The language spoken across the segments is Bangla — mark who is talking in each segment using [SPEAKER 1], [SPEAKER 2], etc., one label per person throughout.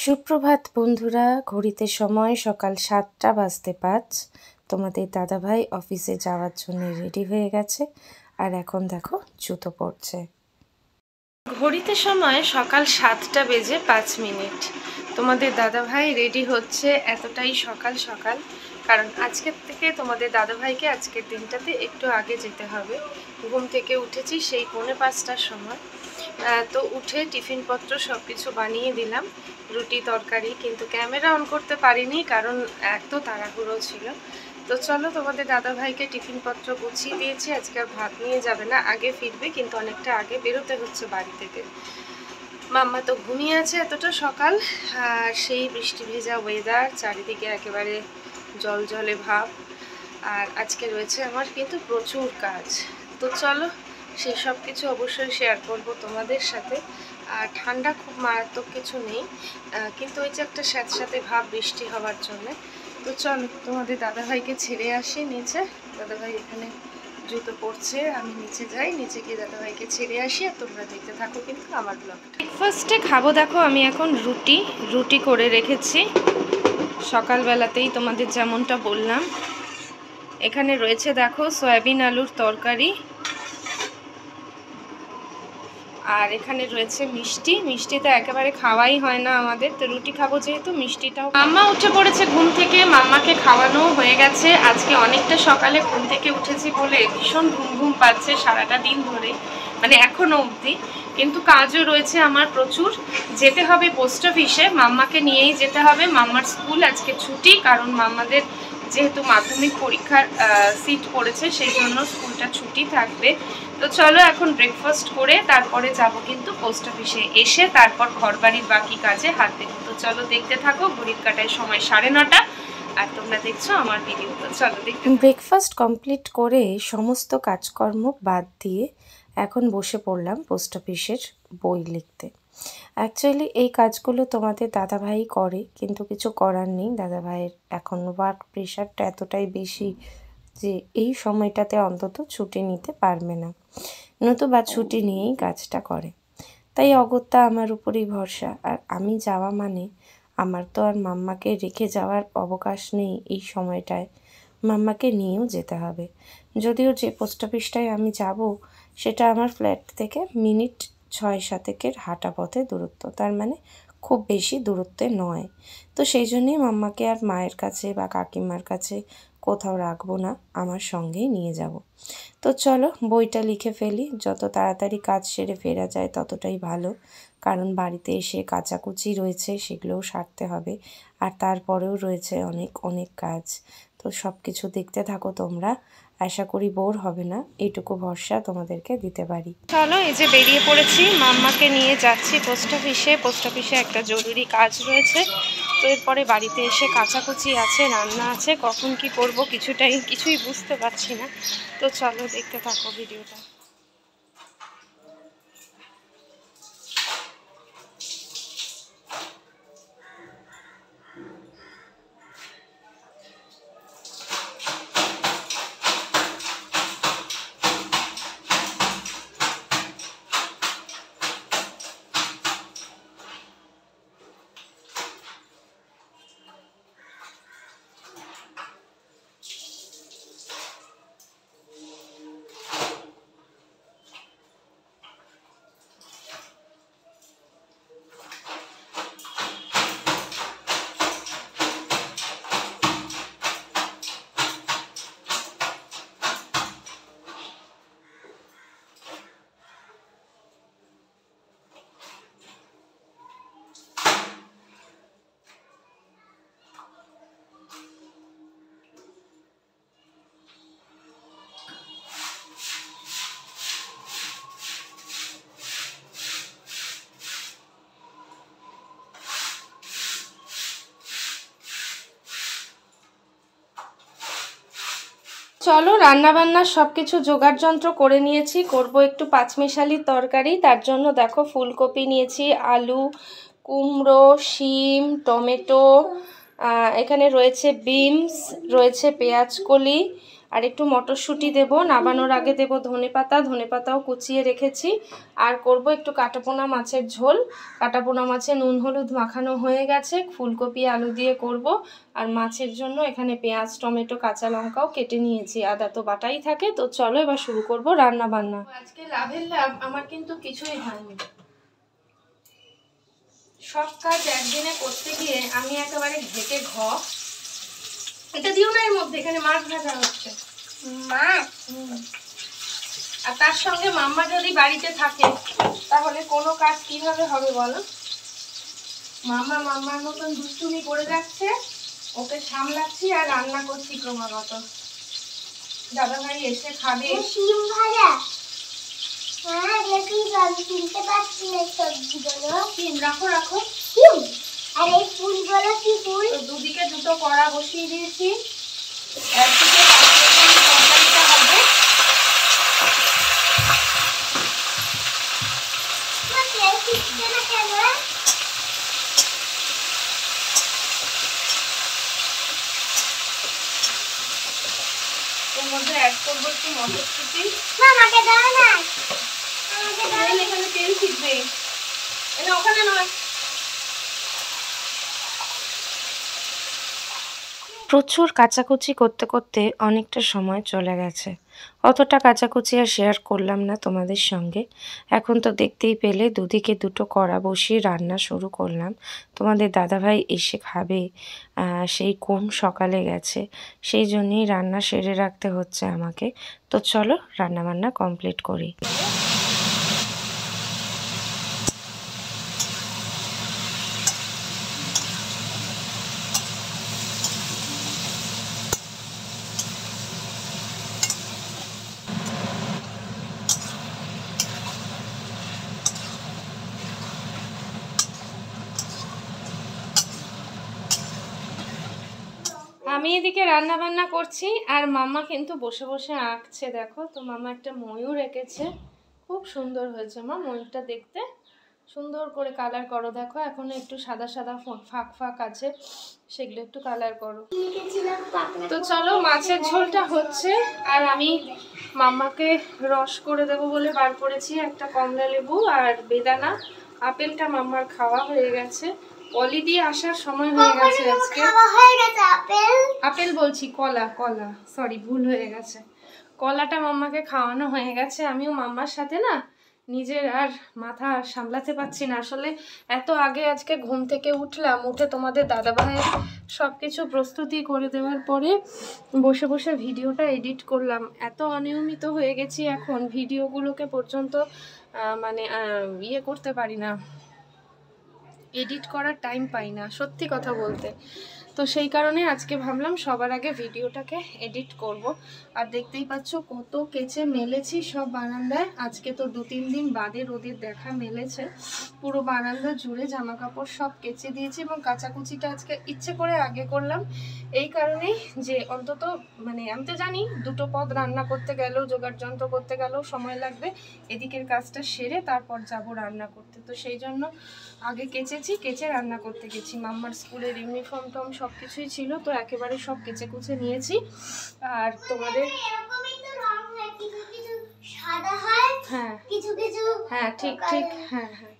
[SPEAKER 1] সুপ্রভাত বন্ধুরা, ঘড়িতে সময় সকাল 7টা বাজতে 5। তোমাদের দাদাভাই অফিসে যাওয়ার জন্য রেডি হয়ে গেছে আর এখন দেখো জুতো পরছে। ঘড়িতে সময় সকাল 7টা বেজে 5 মিনিট। তোমাদের দাদাভাই রেডি হচ্ছে এতটাই সকাল সকাল, কারণ আজকের থেকে তোমাদের দাদাভাইকে আজকের দিনটাতে একটু আগে যেতে হবে। ঘুম থেকে উঠেছি সেই 4:45টার সময়। তো উঠে টিফিনপত্র সব কিছু বানিয়ে দিলাম, রুটি তরকারি, কিন্তু ক্যামেরা অন করতে পারিনি কারণ এত তাড়াহুড়ো ছিল। তো চলো, তোমাদের দাদাভাইকে টিফিনপত্র গুছিয়ে দিয়েছি। আজকে আর ভাত নিয়ে যাবে না, আগে ফিরবে, কিন্তু অনেকটা আগে বেরোতে হচ্ছে বাড়ি থেকে। মাম্মা তো ঘুমিয়ে আছে এতটা সকাল, আর সেই বৃষ্টি ভেজা ওয়েদার, চারিদিকে একেবারে জল জলে ভাব। আর আজকে রয়েছে আমার কিন্তু প্রচুর কাজ। তো চলো, সেই সব কিছু অবশ্যই শেয়ার করব তোমাদের সাথে। আর ঠান্ডা খুব মারাত্মক কিছু নেই, কিন্তু ওই যে একটা স্যাঁতস্যাঁতে ভাব বৃষ্টি হওয়ার জন্য। তো চলো, তোমাদের দাদাভাইকে ছেড়ে আসি নিচে। দাদাভাই এখানে জুতো পরছে, আমি নিচে যাই, নিচে গিয়ে দাদাভাইকে ছেড়ে আসি, আর তোমরা দেখতে থাকো কিন্তু আমার ব্লগ। ব্রেকফাস্টে খাবো দেখো, আমি এখন রুটি করে রেখেছি সকালবেলাতেই, তোমাদের যেমনটা বললাম। এখানে রয়েছে দেখো সয়াবিন আলুর তরকারি, আর এখানে রয়েছে মিষ্টিটা একেবারে খাওয়াই হয় না আমাদের, তো রুটি খাবো যেহেতু মিষ্টিটাও। মাম্মা উঠে পড়েছে ঘুম থেকে, মাম্মাকে খাওয়ানো হয়ে গেছে। আজকে অনেকটা সকালে ঘুম থেকে উঠেছি বলে ভীষণ ঘুম ঘুম পাচ্ছে সারাটা দিন ধরে, মানে এখনো অবধি। কিন্তু কাজও রয়েছে আমার প্রচুর, যেতে হবে পোস্ট অফিসে, মাম্মাকে নিয়েই যেতে হবে। মাম্মার স্কুল আজকে ছুটি, কারণ মাম্মাদের যেহেতু মাধ্যমিক পরীক্ষার সিট পড়েছে, সেই জন্য স্কুলটা ছুটি থাকবে। তো চলো, এখন ব্রেকফাস্ট করে তারপরে যাব কিন্তু পোস্ট অফিসে, এসে তারপর ঘরবাড়ির বাকি কাজে হাত দেব। তো চলো দেখতে থাকো, ঘড়ির কাটায় সময় 9:30, আর তোমরা দেখছো আমার ভিডিও। তো চলো দেখতে। ব্রেকফাস্ট কমপ্লিট করে সমস্ত কাজকর্ম বাদ দিয়ে এখন বসে পড়লাম পোস্ট অফিসের বই লিখতে। অ্যাকচুয়ালি এই কাজগুলো তোমাদের দাদাভাই করে, কিন্তু কিছু করার নেই, দাদাভাইয়ের এখন ওয়ার্ক প্রেশারটা এতটাই বেশি যে এই সময়টাতে অন্তত ছুটি নিতে পারবে না, নতুবা ছুটি নিয়েই কাজটা করে। তাই অগত্যা আমার উপরেই ভরসা, আর আমি যাওয়া মানে আমার তো আর মাম্মাকে রেখে যাওয়ার অবকাশ নেই। এই সময়টায় মাম্মাকে নিয়েও যেতে হবে। যদিও যে পোস্ট অফিসটায় আমি যাব সেটা আমার ফ্ল্যাট থেকে মিনিট 6-7 হাঁটা পথে দূরত্ব, তার মানে খুব বেশি দূরত্বে নয়। তো সেই জন্যই মাম্মাকে আর মায়ের কাছে বা কাকিমার কাছে কোথাও রাখবো না, আমার সঙ্গেই নিয়ে যাব। তো চলো বইটা লিখে ফেলি, যত তাড়াতাড়ি কাজ সেরে ফেরা যায় ততটাই ভালো, কারণ বাড়িতে এসে কাচাকুচি রয়েছে, সেগুলোও সারতে হবে, আর তারপরেও রয়েছে অনেক অনেক কাজ। তো সব কিছু দেখতে থাকো তোমরা, আশা করি বোর হবে না, এইটুকু ভরসা তোমাদেরকে দিতে পারি। চলো, এই যে বেরিয়ে পড়েছি, মাম্মাকে নিয়ে যাচ্ছি পোস্ট অফিসে। পোস্ট অফিসে একটা জরুরি কাজ রয়েছে, তো এরপরে বাড়িতে এসে কাচাকুচি আছে, রান্না আছে, কখন কি করব কিছুই বুঝতে পারছি না। তো চলো দেখতে থাকো ভিডিওটা। চলো, রান্নাবান্নার সব কিছু জোগাড় যন্ত্র করে নিয়েছি, করব একটু পাঁচমিশালি তরকারি। তার জন্য দেখো ফুলকপি নিয়েছি, আলু, কুমড়ো, শিম, টমেটো, এখানে রয়েছে বিনস, রয়েছে পেঁয়াজকলি, আর একটু মটরশুঁটি দেব, নামানোর আগে দেব ধনেপাতা, ধনেপাতাও কুচিয়ে রেখেছি। আর করব একটু কাটাপোনা মাছের ঝোল। কাটাপোনা মাছে নুন হলুদ মাখানো হয়ে গেছে, ফুলকপি আলু দিয়ে করব। আর মাছের জন্য এখানে পেঁয়াজ টমেটো কাঁচা লঙ্কাও কেটে নিয়েছি, আদা তো বাটাই থাকে। তো চলো এবার শুরু করব রান্না বান্না। আজকে লাভের লাভ, আমার কিন্তু কিছুই হয়নি। সব কাজ একদিনে করতে গিয়ে আমি একেবারে ঘেটে এটা দিও না এর মধ্যে, এখানে মাছ ভাজা হচ্ছে। মাছ? আর তার সঙ্গে মাম্মা যদি বাড়িতে থাকে তাহলে কোনো কাজ কিভাবে হবে বলো? মাম্মা মাম্মার মতন দুষ্টুমি করে যাচ্ছে, ওকে সামলাচ্ছি আর রান্না করছি ক্রমাগত। দাদা ভাই এসে খাবে। শিম ভাজা? হ্যাঁ, লেকিন আমি কিনতে পারছি না সবজিগুলো। শিম রাখো রাখো। শিম আর এই ফুলগুলো কি ফুল? তো দুদিকে দুটো কড়া বসিয়ে দিয়েছি। একদিকে তরকারিটা হবে। এর মধ্যে অ্যাড করবো একটু মটরশুঁটি। আমাকে দাও না, এখানে তেল ছিটবে, ওখানে নয়। প্রচুর কাচাকুচি করতে করতে অনেকটা সময় চলে গেছে। অতটা কাচাকুচি আর শেয়ার করলাম না তোমাদের সঙ্গে। এখন তো দেখতেই পেলে দুদিকে দুটো কড়া বসিয়ে রান্না শুরু করলাম। তোমাদের দাদাভাই এসে খাবে, সেই কোন সকালে গেছে, সেই জন্যই রান্না সেরে রাখতে হচ্ছে আমাকে। তো চলো রান্নাবান্না কমপ্লিট করি। আমি এদিকে রান্না বান্না করছি আর মাম্মা কিন্তু বসে বসে আঁকছে। দেখো তো মাম্মা একটা ময়ূর এঁকেছে, খুব সুন্দর হয়েছে। মা ময়ূরটা দেখতে সুন্দর করে কালার করো। দেখো এখনো একটু সাদা সাদা ফাঁক ফাঁক আছে, সেগুলো একটু কালার করো। তো চলো মাছের ঝোলটা হচ্ছে আর আমি মাম্মাকে রস করে দেবো বলে বার করেছি একটা কমলা লেবু আর বেদানা। আপেলটা মাম্মার খাওয়া হয়ে গেছে, পলি দিয়ে আসার সময় হয়ে গেছে আজকে। আপেল বলছি, কলা, কলা, সরি ভুল হয়ে গেছে। কলাটা মাম্মাকে খাওয়ানো হয়ে গেছে। আমিও মাম্মার সাথে না নিজের আর মাথা সামলাতে পারছি না। আসলে এত আগে আজকে ঘুম থেকে উঠলাম, উঠে তোমাদের দাদাভাইয়ের সব কিছু প্রস্তুতি করে দেওয়ার পরে বসে বসে ভিডিওটা এডিট করলাম। এত অনিয়মিত হয়ে গেছি এখন, ভিডিওগুলোকে পর্যন্ত মানে ইয়ে করতে পারি না, এডিট করার টাইম পাই না সত্যি কথা বলতে। তো সেই কারণে আজকে ভাবলাম সবার আগে ভিডিওটাকে এডিট করব। আর দেখতেই পাচ্ছ কত কেচে মেলেছি সব বারান্দায়। আজকে তো 2-3 দিন বাদে রোদের দেখা মেলেছে। পুরো বারান্দা জুড়ে জামা কাপড় সব কেচে দিয়েছি এবং কাচাকুচিটা আজকে ইচ্ছে করে আগে করলাম এই কারণেই যে অন্তত মানে আমি তো জানি দুটো পদ রান্না করতে গেলেও জোগাড় যন্ত্র করতে গেলেও সময় লাগবে, এদিকের কাজটা সেরে তারপর যাব রান্না করতে। তো সেই জন্য আগে কেচেছি, কেচে রান্না করতে গেছি। মাম্মার স্কুলের ইউনিফর্ম টম সব কিছুই ছিল, তো একেবারে সব কেচে কুচে নিয়েছি। আর তোমাদের হ্যাঁ হ্যাঁ ঠিক ঠিক হ্যাঁ হ্যাঁ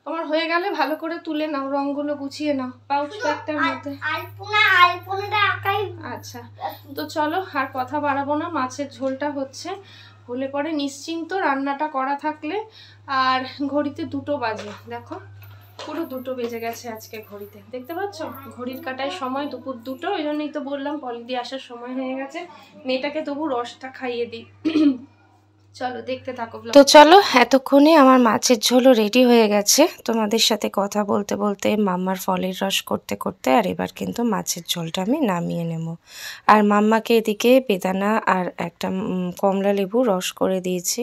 [SPEAKER 1] তোমার হয়ে গেলে ভালো করে তুলে নাও, রঙগুলো গুছিয়ে নাও পাউচ ব্যাগটার মধ্যে। আচ্ছা তো চলো আর কথা বাড়াবো না, মাছের ঝোলটা হচ্ছে, হলে পরে নিশ্চিন্ত রান্নাটা করা থাকলে। আর ঘড়িতে 2টো বাজে, দেখো পুরো 2টো বেজে গেছে আজকে ঘড়িতে, দেখতে পাচ্ছ ঘড়ির কাটায় সময় দুপুর 2টো। ওই জন্যই তো বললাম পলি দিয়ে আসার সময় হয়ে গেছে, মেয়েটাকে তবু রসটা খাইয়ে দিই। চলো দেখতে থাকো। তো চলো এতক্ষণে আমার মাছের ঝোলও রেডি হয়ে গেছে, তোমাদের সাথে কথা বলতে বলতে মাম্মার ফলের রস করতে করতে। আর এবার কিন্তু মাছের ঝোলটা আমি নামিয়ে নেব। আর মাম্মাকে এদিকে বেদানা আর একটা কমলা লেবু রস করে দিয়েছি।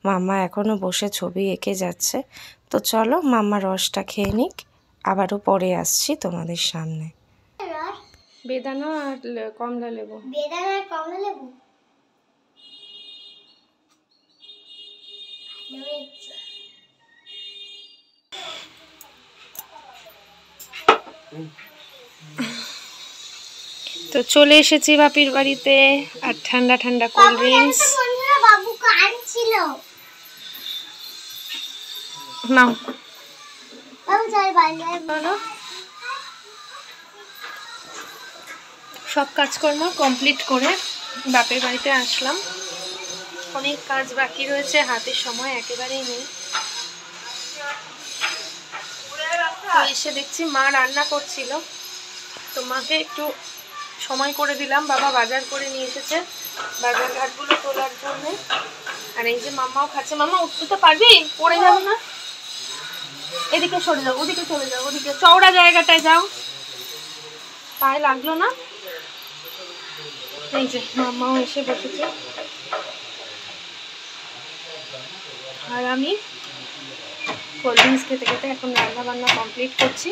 [SPEAKER 1] মাম্মা এখনও বসে ছবি এঁকে যাচ্ছে। তো চলো মাম্মা রসটা খেয়ে নিক, আবারও পরে আসছি তোমাদের সামনে। বেদানা আর কমলা লেবু। বেদানা আর কমলা লেবু তো চলে এসেছি বাপির বাড়িতে, আর ঠান্ডা ঠান্ডা কোল্ড ড্রিঙ্কস নাও। সব কাজকর্ম কমপ্লিট করে বাপের বাড়িতে আসলাম। অনেক কাজ বাকি রয়েছে, হাতের সময় একেবারেই নেই। তো এসে দেখছি মা রান্না করছিল, তো মাকে একটু সময় করে দিলাম। বাবা বাজার করে নিয়ে এসেছে বাজার ঘাটগুলো তোলার জন্য। আর এই যে মাম্মাও খাচ্ছে। মাম্মা উঠতে তো পারবি, পড়ে যাবে না? এদিকে সরে যাও, ওদিকে চলে যাও, ওদিকে চওড়া জায়গাটায় যাও, পায়ে লাগলো না? এই যে মাম্মাও এসে বসেছে, আর আমি কোল্ড ড্রিঙ্কস খেতে খেতে এখন রান্না বান্না কমপ্লিট করছি।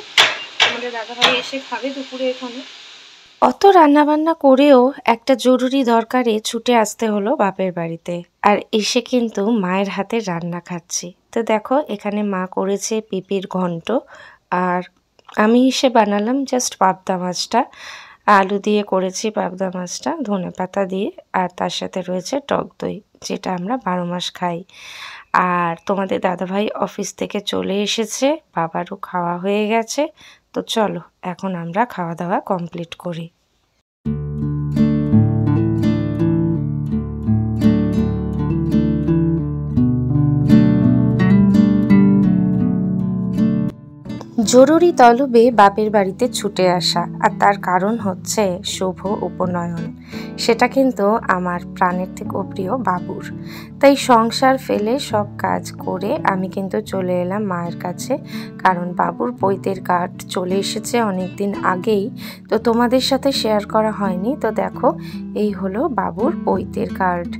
[SPEAKER 1] আমাদের দাদাভাই এসে খাবে দুপুরে এখানে। অত রান্নাবান্না করেও একটা জরুরি দরকারে ছুটে আসতে হলো বাপের বাড়িতে, আর এসে কিন্তু মায়ের হাতে রান্না খাচ্ছি। তো দেখো এখানে মা করেছে পেঁপের ঘন্ট, আর আমি এসে বানালাম জাস্ট পাবদা মাছটা। আলু দিয়ে করেছি পাবদা মাছটা, ধনেপাতা দিয়ে, আর তার সাথে রয়েছে টক দই, যেটা আমরা 12 মাস খাই। আর তোমাদের দাদাভাই অফিস থেকে চলে এসেছে, বাবারও খাওয়া হয়ে গেছে। তো চলো এখন আমরা খাওয়া দাওয়া কমপ্লিট করি। জরুরি তলবে বাপের বাড়িতে ছুটে আসা, আর তার কারণ হচ্ছে শুভ উপনয়ন। সেটা কিন্তু আমার প্রাণের থেকেও প্রিয় বাবুর। তাই সংসার ফেলে সব কাজ করে আমি কিন্তু চলে এলাম মায়ের কাছে, কারণ বাবুর পৈতের কার্ড চলে এসেছে অনেক দিন আগেই, তো তোমাদের সাথে শেয়ার করা হয়নি। তো দেখো এই হলো বাবুর পৈতের কার্ড,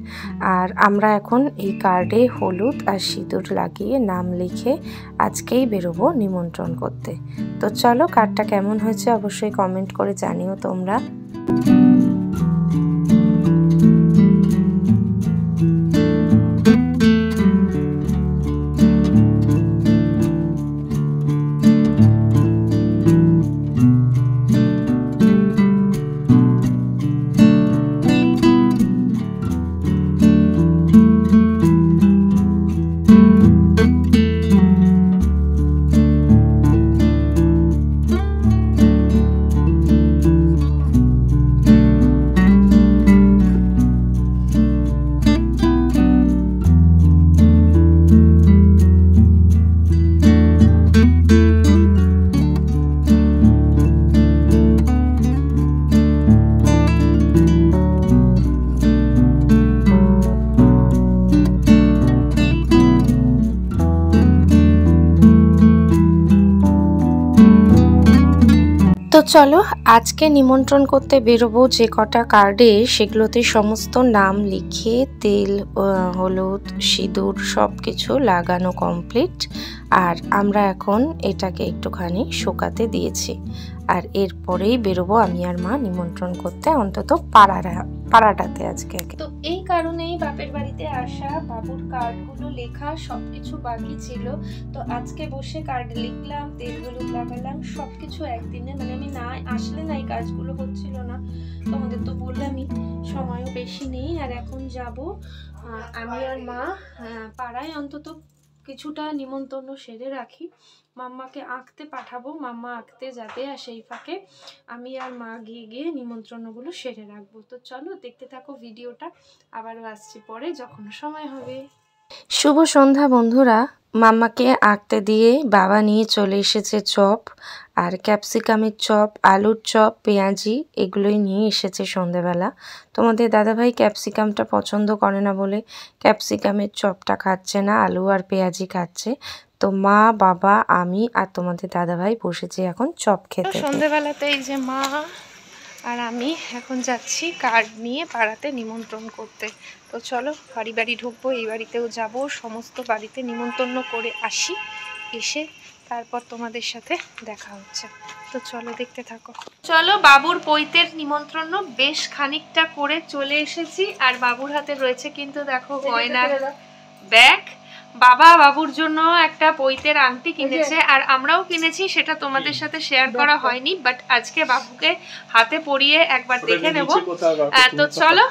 [SPEAKER 1] আর আমরা এখন এই কার্ডে হলুদ আর সিঁদুর লাগিয়ে নাম লিখে আজকেই বেরোবো নিমন্ত্রণ করতে। তো চলো কার্ডটা কেমন হয়েছে অবশ্যই কমেন্ট করে জানিও তোমরা। তো চলো আজকে নিমন্ত্রণ করতে বেরোবো যে কটা কার্ডে, সেগুলোতে সমস্ত নাম লিখে তেল, হলুদ, সিঁদুর সব কিছু লাগানো কমপ্লিট। আর আমরা এখন এটাকে একটুখানি শুকাতে দিয়েছি, আর এরপরেই বেরোবো আমি আর মা নিমন্ত্রণ করতে, অন্তত পাড়াটাতে আজকে। তো এই কারণেই বাপের বাড়িতে আসা, বাবুর কার্ডগুলো লেখা সবকিছু বাকি ছিল। তো আজকে বসে কার্ড লিখলাম, তেল হলুদ লাগালাম, সবকিছু একদিনে, মানে আমি না আসলে না এই কাজগুলো হচ্ছিল না। তোমাদের তো বললামই সময়ও বেশি নেই। আর এখন যাব আমি আর মা পাড়ায়, অন্তত কিছুটা নিমন্ত্রণ সেরে রাখি। মাম্মাকে আঁকতে পাঠাবো, মাম্মা আঁকতে যাবে, আর সেই ফাঁকে আমি আর মা গিয়ে নিমন্ত্রণগুলো সেরে রাখবো। তো চলো দেখতে থাকো ভিডিওটা, আবারও আসছি পরে যখন সময় হবে। শুভ সন্ধ্যা বন্ধুরা। মাম্মাকে আঁকতে দিয়ে বাবা নিয়ে চলে এসেছে চপ, আর ক্যাপসিকামের চপ, আলুর চপ, পেঁয়াজি, এগুলোই নিয়ে এসেছে সন্ধেবেলা। তোমাদের দাদাভাই ক্যাপসিকামটা পছন্দ করে না বলে ক্যাপসিকামের চপটা খাচ্ছে না, আলু আর পেঁয়াজি খাচ্ছে। তো মা, বাবা, আমি আর তোমাদের দাদাভাই বসেছি এখন চপ খেতে। সন্ধেবেলাতে এই যে মা আর আমি এখন যাচ্ছি কার্ড নিয়ে পাড়াতে নিমন্ত্রণ করতে। তো চলো বাড়ি বাড়ি ঢুকবো, এই বাড়িতেও যাব, সমস্ত বাড়িতে নিমন্ত্রণ করে আসি, এসে তারপর তোমাদের সাথে দেখা হচ্ছে। তো চলো দেখতে থাকো। চলো বাবুর পৈতের নিমন্ত্রণ বেশ খানিকটা করে চলে এসেছি, আর বাবুর হাতে রয়েছে কিন্তু দেখো গয়নার ব্যাগ, বাবা বাবুর জন্য একটা পৈতের আংটি কিনেছে, আর আমরাও কিনেছি, সেটা তোমাদের সাথে শেয়ার করা হয়নি, বাট আজকে বাবুকে হাতে পরিয়ে একবার দেখে নেব। তো চলো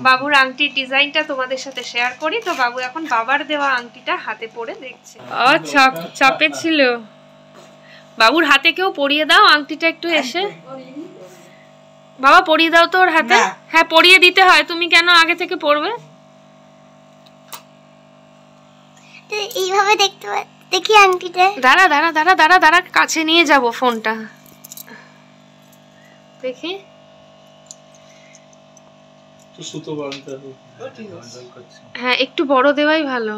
[SPEAKER 1] বাবুর আংটির ডিজাইনটা তোমাদের সাথে শেয়ার করি। তো বাবু এখন বাবার দেওয়া আংটিটা হাতে পরে দেখছে। চাপে ছিল, বাবুর হাতে কেউ পরিয়ে দাও আংটিটা একটু এসে। বাবা পরিয়ে দাও তো ওর হাতে। হ্যাঁ পরিয়ে দিতে হয়, তুমি কেন আগে থেকে পরবে?
[SPEAKER 2] এইভাবে দেখতে দেখি আংটিটা।
[SPEAKER 1] দাঁড়া দাঁড়া দাঁড়া দাঁড়া দাঁড়া, কাছে নিয়ে যাব ফোনটা, দেখি। হ্যাঁ একটু বড় দেওয়াই ভালো।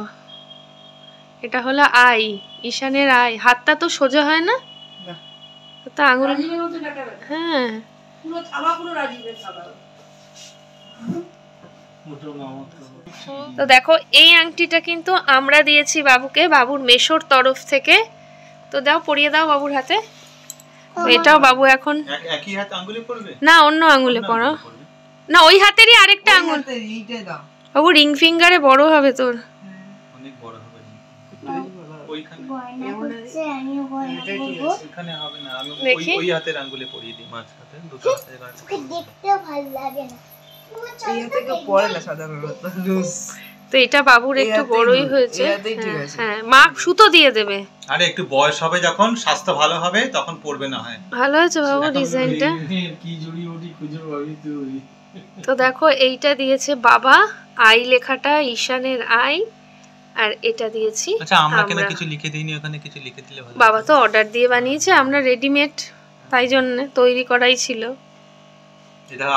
[SPEAKER 1] এটা হলো আই, ঈশানের আই। হাতটা তো সোজা হয় না, তো আঙুল। হ্যাঁ তো দেখো এই আংটিটা কিন্তু আমরা দিয়েছি বাবুকে, বাবুর মেশোর তরফ থেকে। তো দাও পরিয়ে দাও বাবুর হাতে। এটাও বাবু এখন
[SPEAKER 3] একই হাতে আঙ্গুলে পরবে
[SPEAKER 1] না, অন্য আঙ্গুলে পরো না, ওই হাতেরই আরেকটা আঙ্গুল। বাবু রিং ফিঙ্গারে বড় হবে তোর,
[SPEAKER 3] অনেক বড় হবে। ওইখানে হবে না, আমি ওই হাতের আঙ্গুলে পরিয়ে দিই, মাঝ হাতে দুটো হাতে
[SPEAKER 2] দেখতে ভালো লাগে না।
[SPEAKER 1] তো এটা বাবুর একটু বড়ই হয়েছে। হ্যাঁ মা সুতো দিয়ে দেবে।
[SPEAKER 3] আরে একটু বয়স হবে যখন, স্বাস্থ্য ভালো হবে তখন পরবে না হয়।
[SPEAKER 1] ভালো হয়েছে বাবু ডিজাইনটা। তো দেখো এইটা দিয়েছে বাবা, আই লেখাটা ঈশানের আই, আর এটা দিয়েছি।
[SPEAKER 3] আচ্ছা আমরা কেন কিছু লিখে দিইনি ওখানে? কিছু লিখে দিলে ভালো।
[SPEAKER 1] বাবা তো অর্ডার দিয়ে বানিয়েছে, আমরা রেডিমেড, তাই জন্য তৈরি করাই ছিল।
[SPEAKER 3] এটা